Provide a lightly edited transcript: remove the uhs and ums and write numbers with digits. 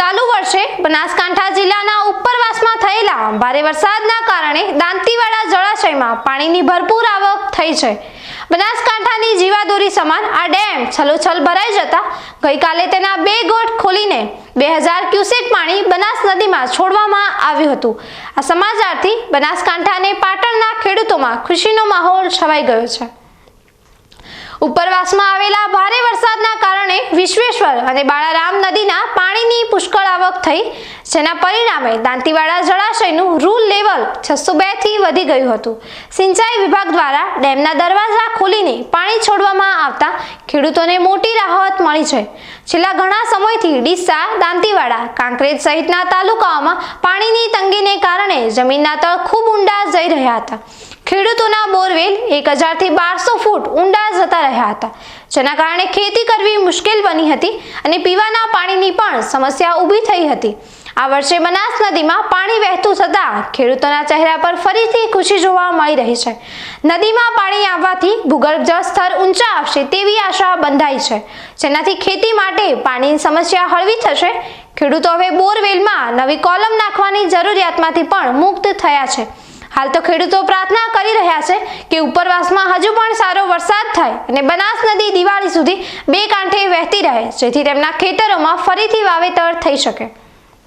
ચાલુ વર્ષે બનાસકાંઠા જિલ્લાના ઉપરવાસમાં થયેલા ભારે વરસાદના કારણે દાંતીવાડા જળાશયમાં પાણીની ભરપૂર આવક થઈ છે। બનાસકાંઠાની જીવાદોરી સમાન આ ડેમ છલોછલ ભરાઈ જતા ગઈકાલે તેના 2 ગોઠ ખોલીને 2000 ક્યુસેક પાણી બનાસ નદીમાં છોડવામાં આવ્યું હતું। આ સમાચારથી બનાસકાંઠા અને પાટણના ખેડૂતોમાં ખુશીનો માહોલ છવાઈ ગયો છે। ઉપરવાસમાં આવેલા ભારે વરસાદના કારણે વિશ્વેશ્વર અને બાળારામ નદીના પાણીની પુષ્કળ આવક થઈ, જેના પરિણામે દાંતીવાડા જળાશયનું રૂલ લેવલ 602 થી વધી ગયું હતું। સિંચાઈ વિભાગ દ્વારા ડેમના દરવાજા ખોલીને પાણી છોડવામાં આવતા ખેડૂતોને મોટી રાહત મળી છે। છેલ્લા ઘણા સમયથી ડીસા, દાંતીવાડા, કાંકરેજ સહિતના તાલુકાઓમાં પાણીની તંગીને કારણે જમીનના તળ ખૂબ ઊંડા જઈ રહ્યા હતા। ખેડૂતોના બોરવેલ 1000 થી 1200 ફૂટ ઊંડા જતા રહ્યા હતા, જેના કારણે ખેતી કરવી મુશ્કેલ બની હતી અને પીવાના પાણીની પણ સમસ્યા ઊભી થઈ હતી। આ વર્ષે બનાસ નદીમાં પાણી વહેતું થતાં ખેડૂતોના ચહેરા પર ફરીથી ખુશી જોવા મળી રહી છે। નદીમાં પાણી આવવાથી ભૂગર્ભ જળ સ્તર ઊંચા આવશે તેવી આશા બંધાઈ છે, જેનાથી ખેતી માટે પાણીની સમસ્યા હળવી થશે। ખેડૂતો હવે બોરવેલમાં નવી કોલમ નાખવાની જરૂરિયાતમાંથી પણ મુક્ત થયા છે। હાલ તો ખેડૂતો પ્રાર્થના કરી રહ્યા છે કે ઉપરવાસમાં હજુ પણ સારો વરસાદ થાય અને બનાસ નદી દિવાળી સુધી 2 કાંઠે વહેતી રહે, જેથી તેમના ખેતરોમાં ફરીથી વાવેતર થઈ શકે।